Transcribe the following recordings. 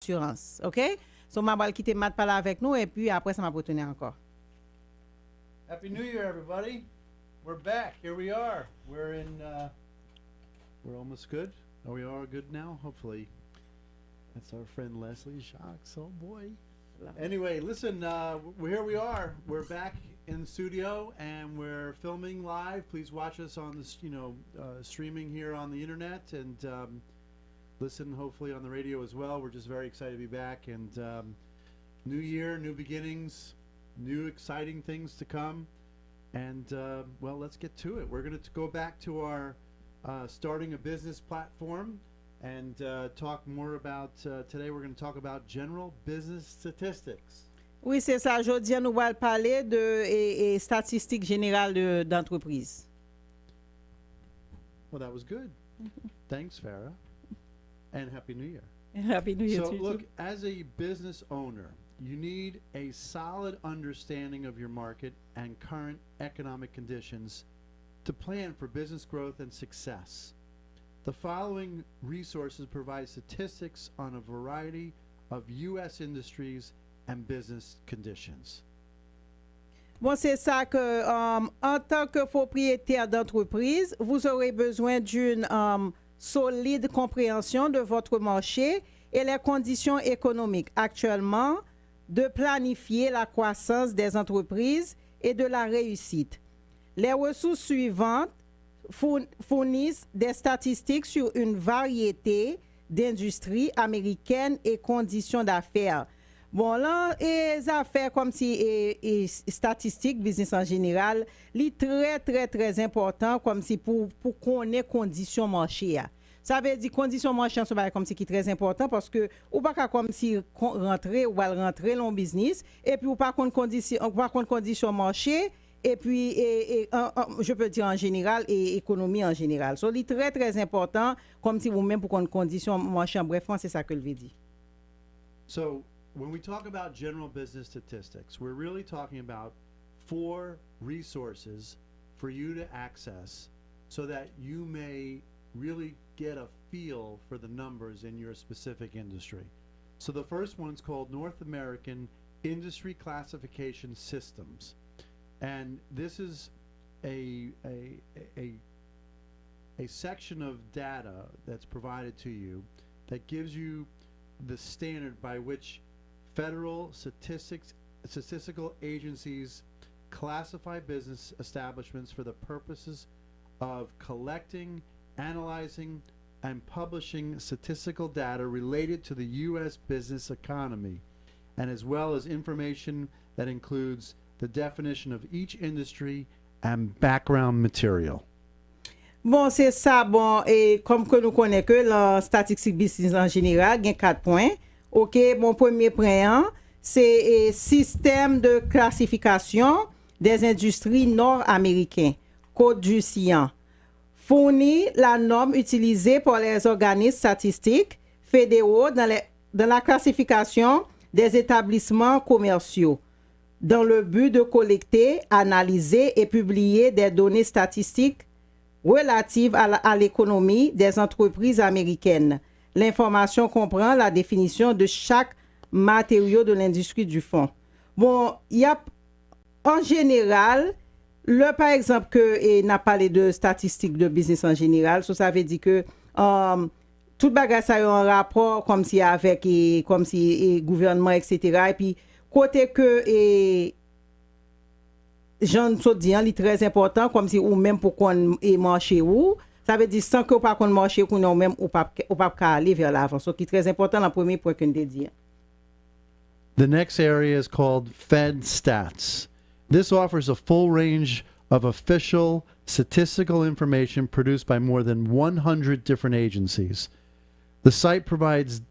assurance. OK? So, je vais quitter Matt parler avec nous et puis après, ça m'a retourner encore. Happy New Year, everybody. We're back. Here we are. We're in, we're almost good. Are we all good now? Hopefully. That's our friend Leslie Shocks. Oh, boy. Anyway, listen, here we are. We're back in the studio and we're filming live. Please watch us on this, streaming here on the internet and listen hopefully on the radio as well. We're just very excited to be back and new year, new beginnings, new exciting things to come. And well, let's get to it. We're going to go back to our starting a business platform and talk more about today. We're going to talk about general business statistics. Oui, c'est ça. Aujourd'hui, nous allons parler de statistiques générales d'entreprise. Well, that was good. Thanks, Farah. And Happy New Year. Happy New Year So, to you look, too. as a business owner, you need a solid understanding of your market and current economic conditions to plan for business growth and success. The following resources provide statistics on a variety of U.S. industries and business conditions. Bon, c'est ça que, en tant que propriétaire d'entreprise, vous aurez besoin d'une solide compréhension de votre marché et les conditions économiques actuellement, de planifier la croissance des entreprises et de la réussite. Les ressources suivantes fournissent des statistiques sur une variété d'industries américaines et conditions d'affaires. Bon, là, les affaires comme si et statistiques, business en général, li très important comme si pour connaître conditions marché. Ça veut dire conditions marché c'est comme si qui très important parce que ou pas comme si rentrer ou va rentrer dans business et puis ou pas conditions marché et puis je peux dire en général et économie en général. So li très important comme si vous même pour connaître conditions marché en bref, c'est ça que je veux dire. So, when we talk about general business statistics, we're really talking about 4 resources for you to access so that you may really get a feel for the numbers in your specific industry. So the first one is called North American Industry Classification Systems. And this is a section of data that's provided to you that gives you the standard by which federal statistical agencies classify business establishments for the purposes of collecting, analyzing, and publishing statistical data related to the U.S. business economy, and as well as information that includes the definition of each industry and background material. Bon, c'est ça. Bon, et comme que nous connaissons que la statistique business en général, il y a 4 points. OK, mon premier point, c'est système de classification des industries nord-américaines, Code du CIAN. Fournit la norme utilisée par les organismes statistiques fédéraux dans la classification des établissements commerciaux, dans le but de collecter, analyser et publier des données statistiques relatives à l'économie des entreprises américaines. L'information comprend la définition de chaque matériau de l'industrie du fond. Bon, il y a en général, par exemple, que n'a parlé de statistiques de business en général, ça veut dire que tout bagage ça a un rapport comme si avec comme si gouvernement etc. Et puis côté que Jean Sodian est très important comme si ou même pour qu'on marché où ça veut dire sans que ou pas qu'on marché qu'on même ou pas aller vers l'avant. Ce qui est très important le premier point qu'on dit. The next area is called Fed Stats. This offers a full range of official statistical information produced by more than 100 different agencies. The site provides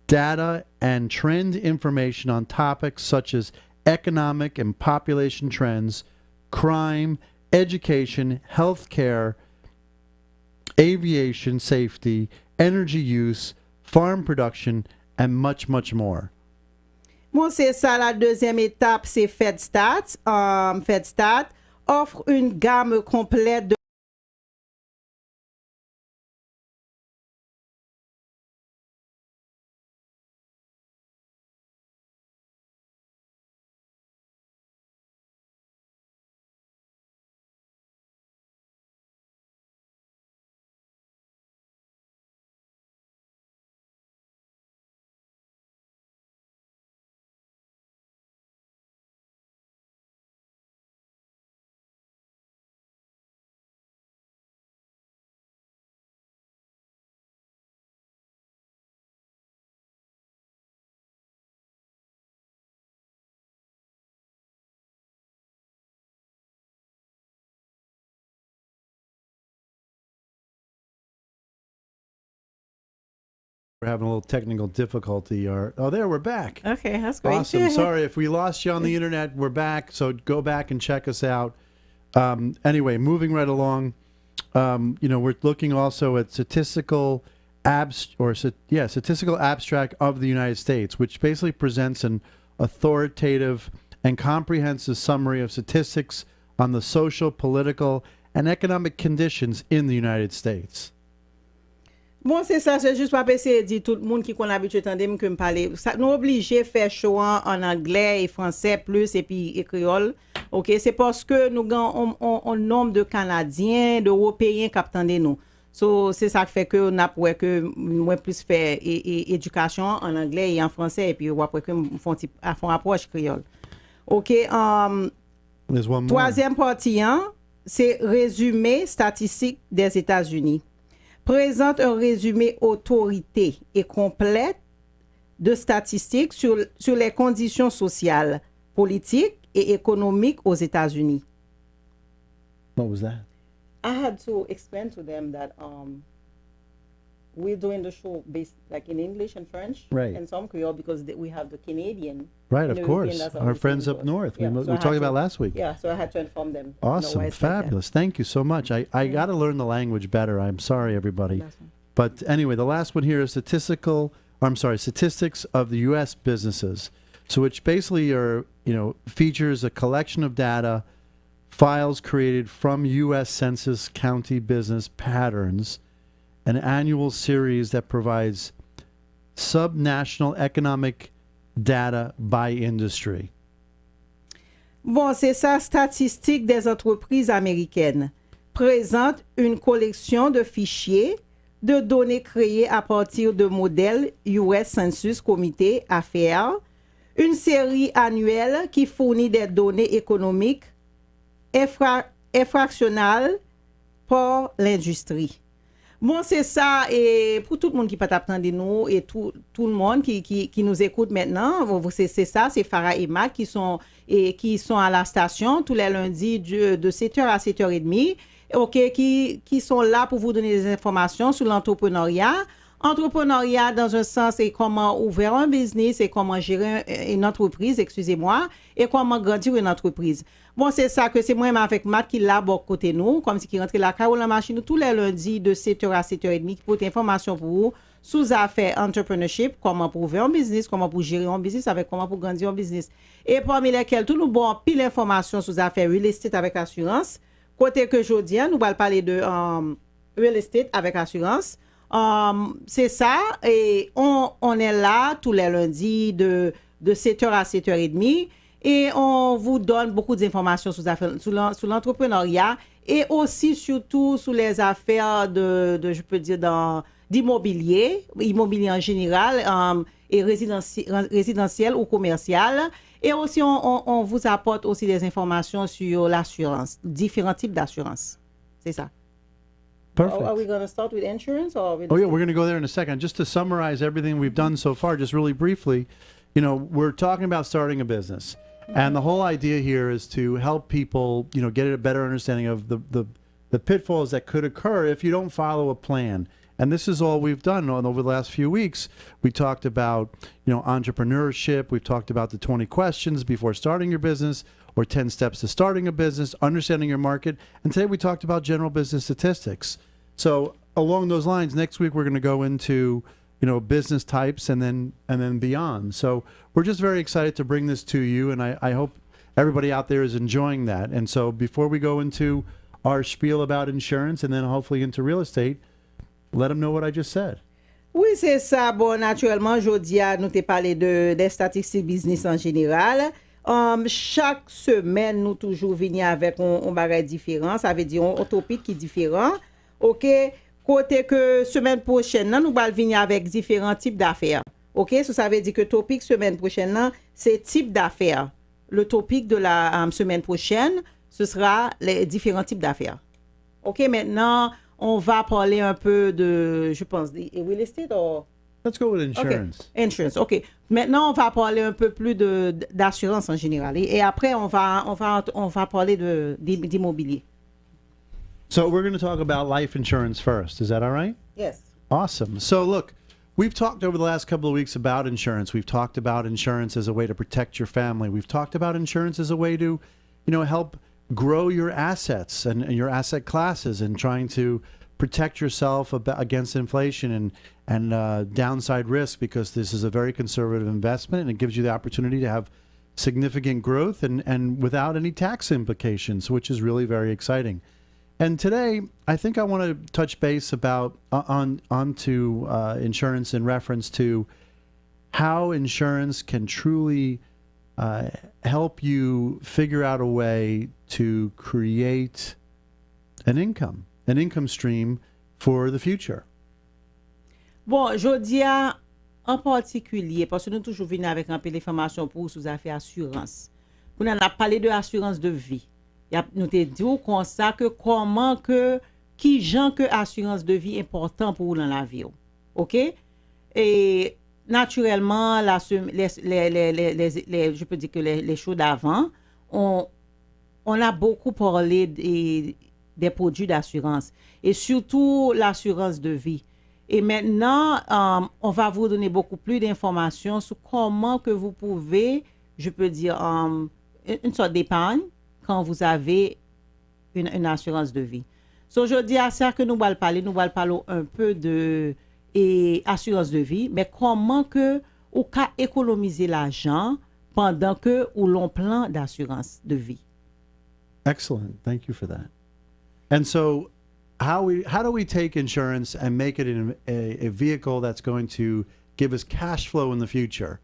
data and trend information on topics such as economic and population trends, crime, education, healthcare, aviation safety, energy use, farm production, and much more. Bon, c'est ça, la deuxième étape, c'est FedStat. FedStat offre une gamme complète de We're having a little technical difficulty. Oh, there, we're back. Okay, that's great. Awesome. Sorry if we lost you on the internet. We're back, so go back and check us out. Anyway, moving right along. We're looking also at statistical abstract of the United States, which basically presents an authoritative and comprehensive summary of statistics on the social, political, and economic conditions in the United States. Bon, c'est ça, c'est juste pour essayer de dire tout le monde qui connaît l'habitude d'entendre que me parler. Ça nous oblige à faire show en anglais et français plus et puis et créole. OK, c'est parce que nous avons un nombre de Canadiens, d'Européens qui attendent nous. So, c'est ça qui fait que nous avons que moi plus faire éducation en anglais et en français et puis après que font approche créole. OK, There's one more. Troisième partie, c'est résumé statistique des États-Unis. Présente un résumé autorité et complète de statistiques sur les conditions sociales, politiques et économiques aux États-Unis. What was that? I had to explain to them that we're doing the show based like in English and French, right, and some Creole because we have the Canadian. Right, of course. Our friends up north. Yeah, we talked about last week. Yeah, so I had to inform them. Awesome, fabulous. Thank you so much. I got to learn the language better. I'm sorry, everybody. But anyway, the last one here is statistics of the U.S. businesses. So which basically features a collection of data, files created from U.S. Census county business patterns, an annual series that provides subnational economic data by industry. Bon, c'est ça, statistique des entreprises américaines. Présente une collection de fichiers de données créées à partir de modèles US Census Comité Affaires, une série annuelle qui fournit des données économiques infractionnelles pour l'industrie. Bon, c'est ça, et pour tout le monde qui peut attendre nous, et tout le monde qui nous écoute maintenant, c'est ça, c'est Farah et Mac qui sont à la station tous les lundis de 7h à 7h30, OK, qui sont là pour vous donner des informations sur l'entrepreneuriat. Entrepreneuriat dans un sens, et comment ouvrir un business, et comment gérer une entreprise, excusez-moi, et comment grandir une entreprise. Bon, c'est ça que c'est moi-même avec Matt qui l'a bon côté nous, comme si qui rentre la Caroline Machine tous les lundis de 7h à 7h30 pour des informations pour vous sous affaires entrepreneurship, comment pour ouvrir un business, comment pour gérer un business, avec comment pour grandir un business. Et parmi lesquels tout nous bon pile d'informations sous affaires real estate avec assurance. Côté que aujourd'hui, nous allons parler de real estate avec assurance. C'est ça, et on est là tous les lundis de 7h à 7h30 et on vous donne beaucoup d'informations sur l'entrepreneuriat et aussi surtout sur les affaires je peux dire d'immobilier en général et résidentiel ou commercial, et aussi on vous apporte aussi des informations sur l'assurance, différents types d'assurance. C'est ça. Perfect. Are we going to start with insurance or with yeah, we're going to go there in a second. Just to summarize everything we've done so far, just really briefly, we're talking about starting a business. And the whole idea here is to help people, get a better understanding of the pitfalls that could occur if you don't follow a plan. And this is all we've done over the last few weeks. We talked about, entrepreneurship. We've talked about the 20 questions before starting your business, or 10 steps to starting a business, understanding your market. And today we talked about general business statistics. So along those lines, next week we're going to go into, business types and then beyond. So we're just very excited to bring this to you, and I hope everybody out there is enjoying that. And so before we go into our spiel about insurance and then hopefully into real estate, let them know what I just said. Oui, c'est ça. Bon, naturellement, aujourd'hui, nous t'ai parlé des statistiques business en général. Chaque semaine, nous toujours venir avec un bagage différent. Ça veut dire un topic qui est différent. OK? Côté que semaine prochaine, nous allons venir avec différents types d'affaires. OK? Ça veut dire que topic semaine prochaine, c'est type d'affaires. Le topic de la semaine prochaine, ce sera les différents types d'affaires. OK? Maintenant, on va parler un peu de, je pense, de real estate ou... Let's go with insurance. Okay. Insurance, OK. Maintenant, on va parler un peu plus d'assurance en général. Et après, on va parler d'immobilier. So we're going to talk about life insurance first. Is that all right? Yes. Awesome. So look, we've talked over the last couple of weeks about insurance. We've talked about insurance as a way to protect your family. We've talked about insurance as a way to, help grow your assets and your asset classes and trying to protect yourself against inflation and downside risk, because this is a very conservative investment and it gives you the opportunity to have significant growth and without any tax implications, which is really very exciting. And today, I think I want to touch base about onto insurance in reference to how insurance can truly help you figure out a way to create an income stream for the future. Bon, je dis en particulier, parce que nous toujours venons avec un peu d'informations pour sous affaires assurance. Nous avons parlé de assurance de vie. Nous te dit comme ça que comment que qui gens que assurance de vie important pour dans la vie. OK? Et naturellement je peux dire que les shows d'avant on a beaucoup parlé des produits d'assurance et surtout l'assurance de vie. Et maintenant, on va vous donner beaucoup plus d'informations sur comment que vous pouvez, je peux dire, une sorte d'épargne quand vous avez une assurance de vie. So, je dis à ça que nous allons parler un peu de assurance de vie, mais comment que vous pouvez économiser l'argent pendant que vous avez un plan d'assurance de vie. Excellent. Thank you for that. And so, how do we take insurance and make it in a vehicle that's going to give us cash flow in the future?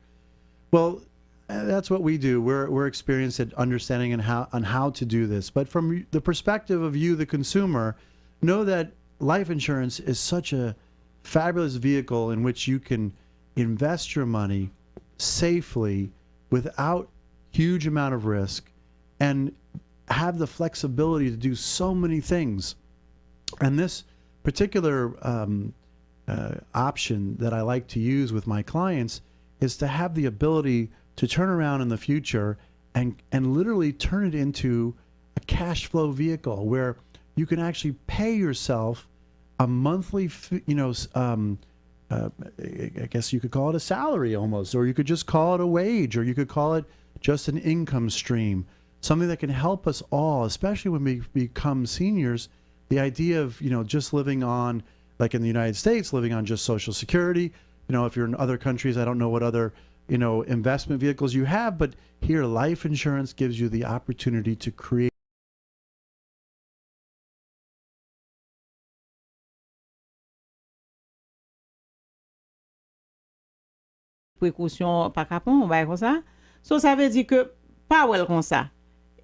Well, that's what we do. We're experienced at understanding on how to do this. But from the perspective of you, the consumer, know that life insurance is such a fabulous vehicle in which you can invest your money safely without huge amount of risk and have the flexibility to do so many things. And this particular option that I like to use with my clients is to have the ability to turn around in the future and literally turn it into a cash flow vehicle where you can actually pay yourself a monthly, I guess you could call it a salary almost, or you could just call it a wage, or you could call it just an income stream, something that can help us all, especially when we become seniors. The idea of, just living on, like in the United States, living on just Social Security. If you're in other countries, I don't know what other, investment vehicles you have, but here life insurance gives you the opportunity to create précaution pas capon, on va comme ça. So ça veut dire que pas well comme ça.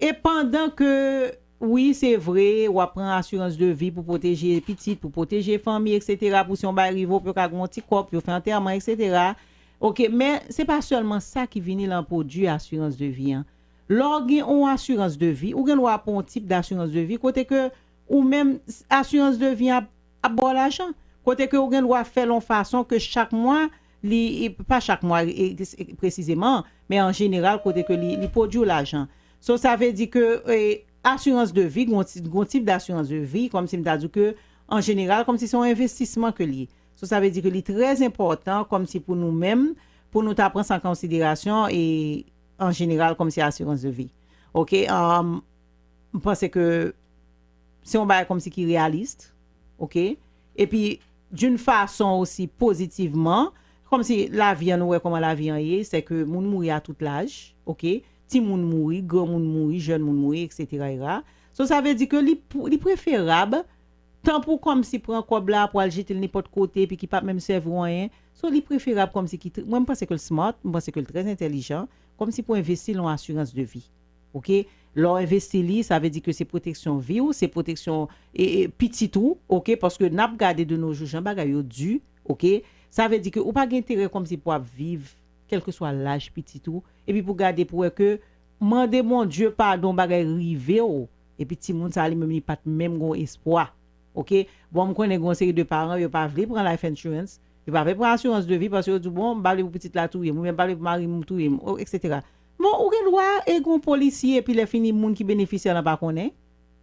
Et pendant que oui, c'est vrai, on prend assurance de vie pour protéger les petites, pour protéger les familles, etc. Pour si on va arriver, pour qu'on ait un petit corps, pour faire enterrement, etc. OK, mais c'est pas seulement ça qui vient dans le produit assurance de vie. Lorsqu'on a une assurance de vie, ou qu'on a un type d'assurance de vie, côté que, ou même assurance de vie à bon l'argent, côté que, on doit faire de façon que chaque mois, pas chaque mois précisément, mais en général, côté que les produit l'argent. So, ça veut dire que assurance de vie, un type d'assurance de vie, comme si je dit que en général, comme si c'est un investissement que lié. So, ça veut dire que c'est très important, comme si pour nous-mêmes, pour nous prendre ça en considération et en général, comme si assurance de vie. OK? Je pense que c'est un bail comme si qui est réaliste. OK? Et puis, d'une façon aussi positivement, comme si la vie, nous, comment la vie est, c'est que moun mouri à tout l'âge. OK? Petit moun mouri, grand moun mouri, jeune moun mouri, etc. So, ça veut dire que c'est préférable, tant pour comme si prend quoi là pour aller jeter n'importe côté puis qui pas même servir rien. So, c'est préférable comme si qui moi je pense que le smart, je pense que le très intelligent, comme si pour investir dans assurance de vie. OK? Leur investir ça veut dire que c'est protection vie ou c'est protection et petit tout, OK? Parce que n'a regardé de nos jours Jean bagaille dû, OK? Ça veut dire que ou pas intérêt comme si pour vivre quel que soit l'âge petit tout et puis pour garder pour que demander mon Dieu pardon bagaille rivé et puis petit monde ça lui même pas même gon espoir. OK, bon me connais gon série de parents yo pas vle prendre life insurance, yo pas vle prendre assurance de vie parce que bon ba vle pour petite la touyer, moi même pas vle pour mari mou touyer, etc. Bon ou gen loi et gon policier et puis les fini monde qui bénéficiaire là pas connaît.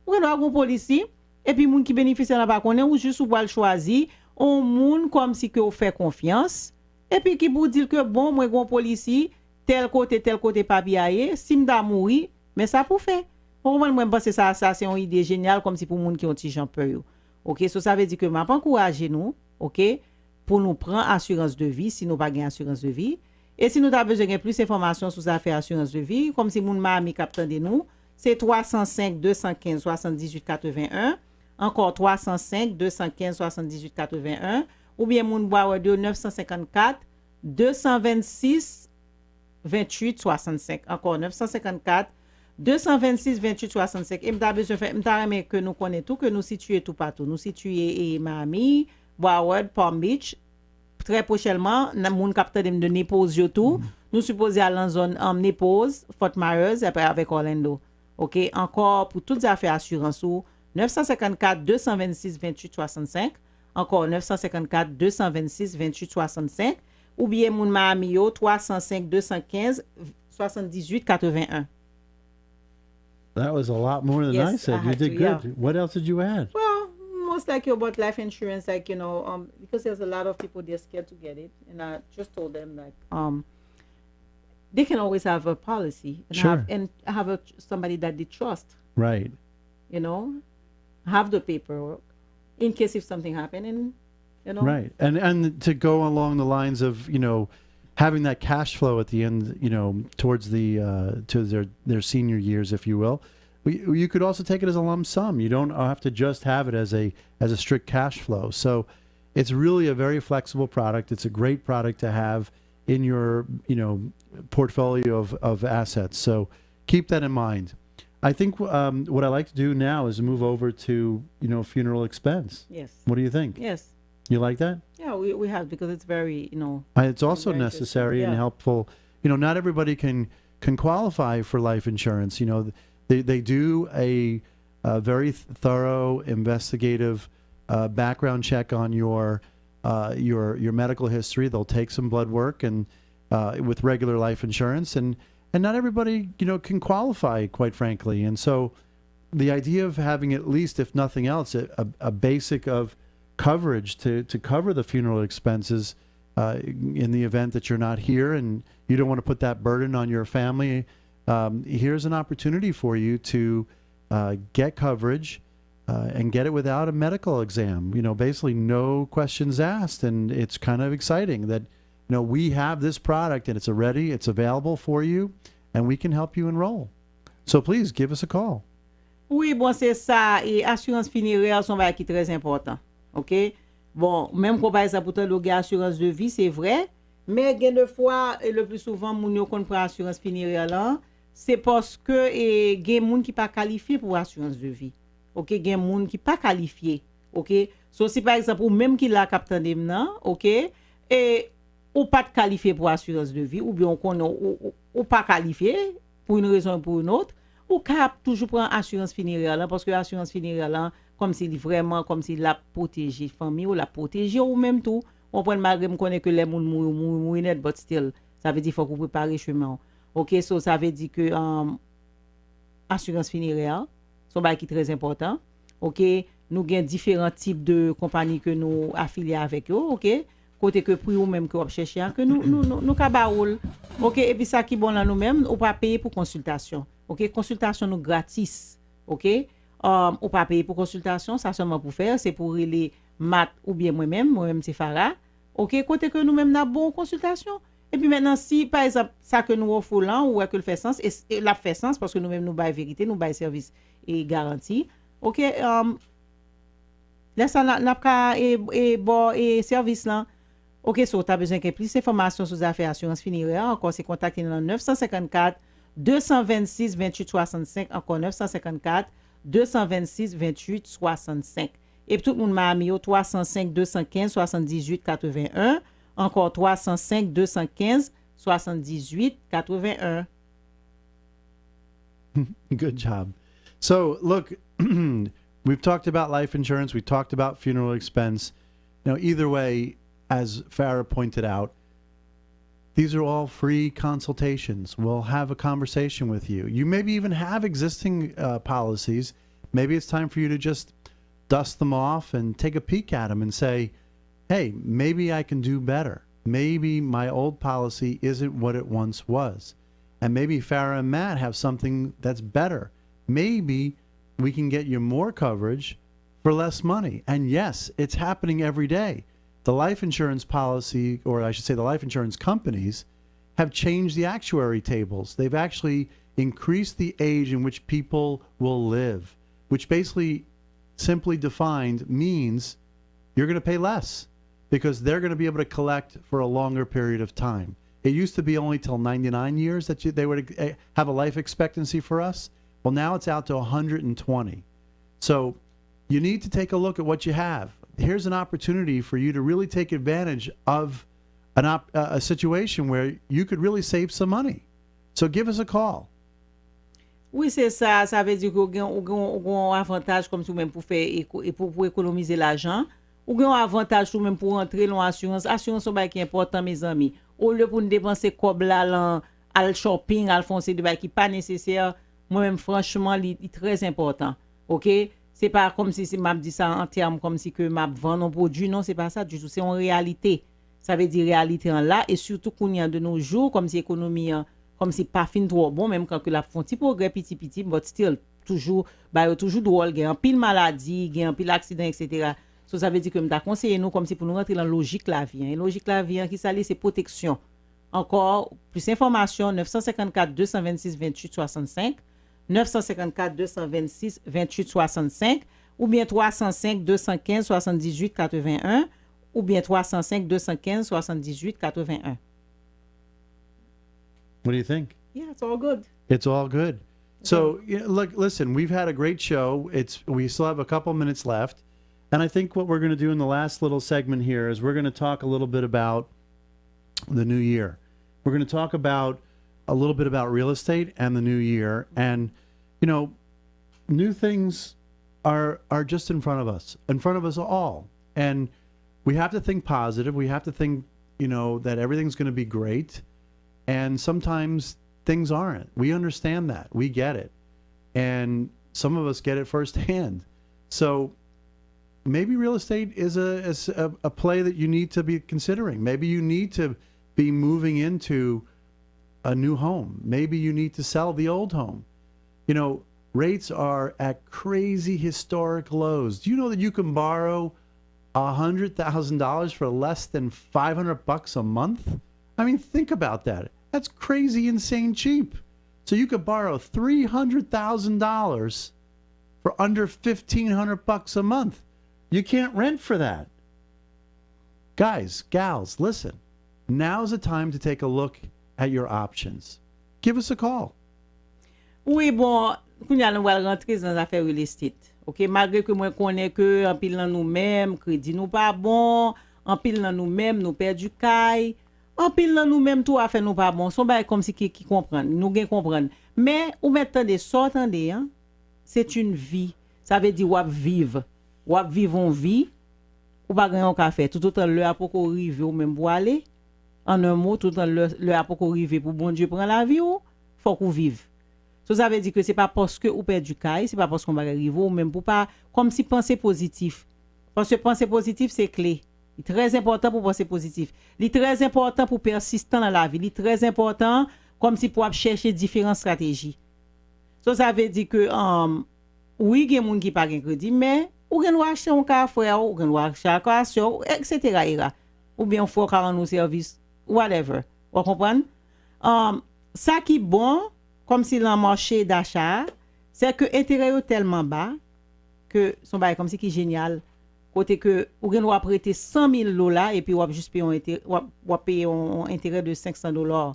Ou gen loi gon policier et puis monde qui bénéficiaire là pas connaît ou juste ou va choisir on moun comme si que vous fait confiance et puis qui vous dit que bon moi gon policier tel côté papier si m'da mouri mais ça pour faire moi pense ça c'est une idée géniale comme si pour moun qui ont petit peur yo. OK, ça veut dire que m'a pas encourager nous, OK, pour nous prendre assurance de vie si nous pas gain assurance de vie. Et si nous avons besoin de plus d'informations sur affaires assurance de vie, comme si moun mami captant de nous, c'est 305 215 78 81, encore 305 215 78 81 ou bien moun boire de 954 226 28 65, encore 954 226 28 65. Et m'ta besoin faire m'ta remet que nous connaissons tout, que nous situons tout partout. Nous situons Miami, Broward, Palm Beach. Très prochainement, moun capteur de Naples yo tout. Nous supposons aller en zone Naples, Fort Myers après avec Orlando. OK, encore pour toutes les affaires assurance ou 954 226 28 65, encore 954 226 28 65 ou bien moun Miami yo 305 215 78 81. That was a lot more than Yes, I said. I You had did to, good. yeah. What else did you add? Well, most likely about life insurance, like, you know, because there's a lot of people they're scared to get it, and I just told them like, they can always have a policy and Sure. have somebody that they trust, Right. you know, have the paperwork in case if something happened, and you know, Right. And to go along the lines of, you know, having that cash flow at the end, you know, towards the to their senior years, if you will. You could also take it as a lump sum. You don't have to just have it as a strict cash flow. So it's really a very flexible product. It's a great product to have in your, you know, portfolio of assets. So keep that in mind. I think what I like to do now is move over to, you know, funeral expense. yes, What do you think? yes, You like that? yeah, we have, because it's very, you know, It's also Very necessary and interesting, yeah. helpful. You know, not everybody can qualify for life insurance. You know, they do a very thorough investigative background check on your medical history. They'll take some blood work and with regular life insurance, and not everybody, you know, can qualify, quite frankly. And so the idea of having at least, if nothing else, a basic of coverage to cover the funeral expenses in the event that you're not here and you don't want to put that burden on your family. Here's an opportunity for you to get coverage and get it without a medical exam. You know, basically no questions asked, and it's kind of exciting that, you know, we have this product and it's available for you, and we can help you enroll. So please give us a call. Oui, bon, c'est ça. Et assurance funéraire, son bail qui est très important. OK? Bon, même qu'on par exemple, pourtant, le assurance de vie, c'est vrai. Mais, gain de fois, et le plus souvent, moun yo kon prend assurance funéraire là, c'est parce que, gain moun qui pas qualifié pour assurance de vie. OK? Gain moun qui pas qualifié. OK? So, si par exemple, ou même qui la captain de nan, OK? Et, ou pas qualifié pour assurance de vie, ou bien ou pas qualifié pour une raison ou pour une autre, ou cap toujours prendre assurance funéraire là, parce que assurance funéraire là, comme si vraiment, comme si la protéger famille ou la protéger ou même tout, on prend malgré me connaît que les moun mourir net, but still, ça veut dire faut qu'on prépare chemin. OK, so ça veut dire que assurance funéraire, son bail qui est très important. OK, nous avons différents types de compagnies que nous affiliés avec eux, OK? Côté que pour ou même que vous cherchez que nous cabaoul. OK, et puis ça qui bon là nous même, on pas payer pour consultation. OK, consultation nous gratis. OK? On pas payer pour consultation, ça seulement pour faire, c'est pour les mat ou bien moi-même c'est Farah. OK, côté que nous même n'a bon consultation. Et puis maintenant si par exemple ça que nous offrons là ou que le fait sens et la fait sens parce que nous même nous bail vérité, nous bail service et garantie. OK, laisse ça n'a pas et bon et service là. OK, so tu as besoin de plus d'informations sur les affaires assurance funéraire, encore c'est contacter dans 954 226 28 65, encore 954 226 28 65. Et tout le monde m'a mis au 305 215 78 81, encore 305 215 78 81. Good job. So, look, we've talked about life insurance. We talked about funeral expense. You know, either way, as Farah pointed out, these are all free consultations. We'll have a conversation with you. You maybe even have existing policies. Maybe it's time for you to just dust them off and take a peek at them and say, hey, maybe I can do better. Maybe my old policy isn't what it once was. And maybe Farah and Matt have something that's better. Maybe we can get you more coverage for less money. And yes, it's happening every day. The life insurance policy, or I should say the life insurance companies, have changed the actuary tables. They've actually increased the age in which people will live, which basically, simply defined, means you're going to pay less because they're going to be able to collect for a longer period of time. It used to be only till 99 years that they would have a life expectancy for us. Well, now it's out to 120. So you need to take a look at what you have. Here's an opportunity for you to really take advantage of a situation where you could really save some money. So give us a call. Oui, c'est ça. Ça veut dire qu'on a un avantage comme tout même pour faire pour économiser l'argent. Ou qu'on a un avantage tout même pour rentrer dans l'assurance. Assurance c'est qui est important, mes amis. Au lieu pour nous dépenser comme là al shopping, al foncer de qui pas nécessaire, moi-même franchement, c'est très important. OK? C'est pas comme si m'a dit ça en termes comme si que m'a vendre un produit, non, c'est pas ça du tout, c'est en réalité. Ça veut dire réalité en là et surtout qu'on y a de nos jours comme si économie comme si pas fin trop bon même quand que la font petit progrès petit but still toujours toujours drôle, gain pile maladie, gain pile accident etc. So, ça veut dire que m'ta conseiller nous comme si pour nous rentrer dans logique la vie. Logique la vie qui s'allie c'est protection. Encore plus d'informations 954 226 28 65 954 226 28 65 ou bien 305 215 78 81 ou bien 305 215 78 81. What do you think? Yeah, it's all good. It's all good. So, look, listen, we've had a great show. We still have a couple minutes left. And I think what we're going to do in the last little segment here is we're going to talk a little bit about the new year. We're going to talk about a little bit about real estate and the new year. And, you know, new things are just in front of us all. And we have to think positive. We have to think, you know, that everything's going to be great. And sometimes things aren't. We understand that. We get it. And some of us get it firsthand. So maybe real estate is a play that you need to be considering. Maybe you need to be moving into a new home. Maybe you need to sell the old home. You know, rates are at crazy historic lows. Do you know that you can borrow $100,000 for less than $500 a month? I mean, think about that. That's crazy, insane cheap. So you could borrow $300,000 for under $1,500 a month. You can't rent for that. Guys, gals, listen. Now's the time to take a look at your options. Give us a call. Oui, bon, nous allons rentrer dans les affaires real estate. OK, malgré que moi connais que en pile dans nous-mêmes, crédit nous pas bon, en pile dans nous-mêmes, nous perd du caille. En pile dans nous-mêmes tout affaire nous pas bon. Son bail comme si qui comprendre, nous gain comprendre. Mais ou maintenant des sortandé hein, c'est une vie. Ça veut dire ou vivre une vie ou pas gagner un café tout autant l'heure pour qu'on arrive ou même pour aller en un mot tout autant l'heure pour qu'on arrive pour bon Dieu prend la vie ou faut qu'on vive. Ça veut dire que c'est pas parce que ou perd du caille, c'est pas parce qu'on va arriver ou même pour pas comme si penser positif. Parce que penser positif c'est clé. C'est très important pour penser positif. C'est très important pour persistant dans la vie. C'est très important comme si pour chercher différentes stratégies. Ça veut dire que oui, il y a des gens qui n'ont pas de crédit, mais ou gen acheter un café ou gen acheter un caution, etc. Ou bien faut faire un service, whatever. Vous comprenez? Ça qui est bon, comme si dans le marché d'achat, c'est que l'intérêt est tellement bas que son bail comme si qui est génial. Côté que ou gen doit prêter $100,000 et puis ou juste payer un intérêt de $500.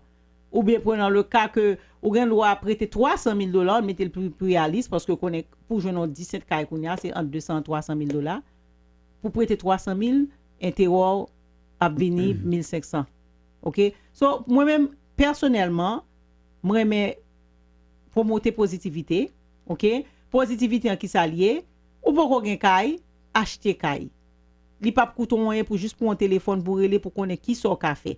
Ou bien prenant le cas que ou gen doit prêter $300,000, mettez le plus réaliste parce que connaît pour jouer 17 cas kounya c'est entre $200 et $300,000. Pour prêter $300,000, intérêt a venir $1,500. OK? So moi-même personnellement, moi j'aime promouvoir positivité, OK? Positivité en qui s'allier ou pas qu'on gagne caille acheter caille. Li pas coûter rien pour juste pour un téléphone pour relé pour connaître qui sort café.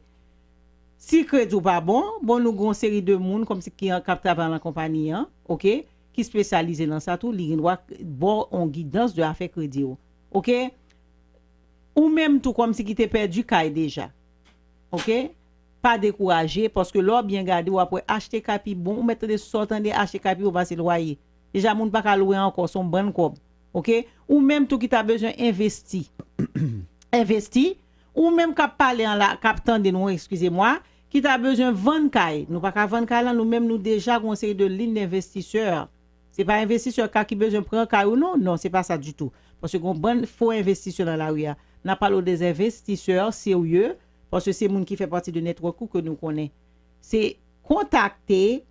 Si crédit pas bon nous gon série de monde comme si qui en captable dans la compagnie hein, OK, qui spécialisé dans ça tout, li doit bon en guidance de affaire crédit. OK? ou même tout comme si qui t'es perdu caille déjà. OK? Pas décourager parce que là bien garder ou après acheter capi bon ou mettre des sortant de acheter capi ou passer loyer. Déjà moun pas ka louer encore son bon cob. OK? Ou même tout qui t'a besoin investi. Investi ou même cap parler en la cap tande nous excusez-moi qui t'a besoin vendre caille. Nous pas ka vendre caille là nous même nous déjà conseiller de ligne d'investisseur. C'est pas investisseur qui besoin prendre caille ou non, c'est pas ça du tout. Parce que bon faut investisseur dans la rue. N'a pas des investisseurs sérieux parce que c'est moun qui fait partie de network que nous connaît. C'est contacter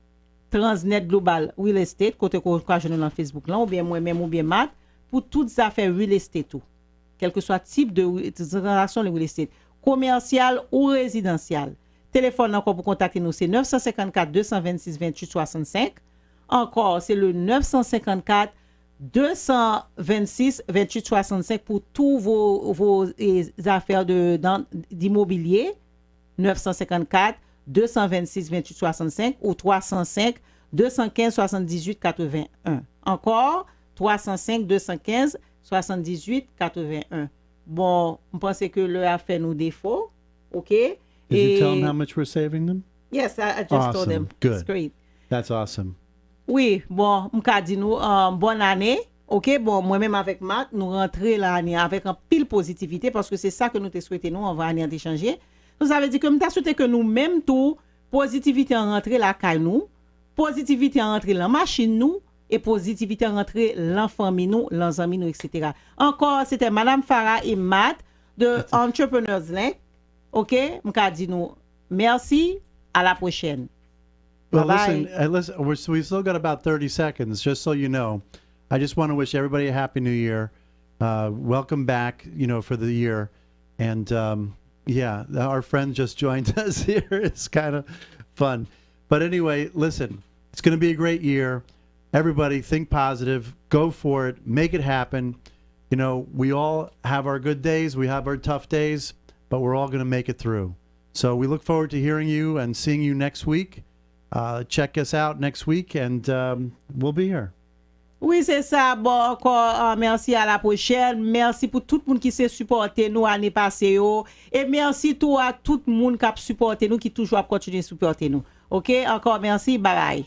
Transnet Global Real Estate côté qu'on joindre dans Facebook là ou bien moi même ou bien Matt pour toutes affaires real estate tout. Quel que soit type de transaction de real estate, commercial ou résidentiel. Téléphone encore pour contacter nous c'est 954 226 28 65. Encore c'est le 954 226 28 65 pour tous vos affaires d'immobilier 954 226 28 65 ou 305 215 78 81. Encore 305 215 78 81. Bon, on pense que le a fait nous défaut. OK? Did you tell them how much we're saving them? Yes, I just told them. Good. It's great. That's awesome. Oui, bon, m'ka dit nous bonne année. OK, bon, moi-même avec Marc, nous rentrer l'année avec un pile positivité parce que c'est ça que nous te souhaitons nous, on va année échanger. Nous avons dit que nous t'a souhaité que nous même tout positivité en rentrer la caille nous, positivité en rentrer la machine nous et positivité en rentrer l'enfant nous, l'enfant nous etc. Encore c'était madame Farah et Matt de Entrepreneurs Link. OK, m'ka dit nous merci, à la prochaine. Well, Bye-bye. listen, we've still got about 30 seconds, just so you know. I just want to wish everybody a Happy New Year. Welcome back, for the year. And, yeah, our friend just joined us here. It's kind of fun. But anyway, listen, it's going to be a great year. Everybody think positive. Go for it. Make it happen. We all have our good days. We have our tough days. But we're all going to make it through. So we look forward to hearing you and seeing you next week. Check us out next week, and we'll be here. Oui, c'est ça. Bon, encore, merci à la prochaine. Merci pour tout le monde qui s'est supporté nous l'année passée. Et merci à tout le monde qui a supporté nous, qui toujours a continué à supporter nous. OK? Encore merci. Bye bye.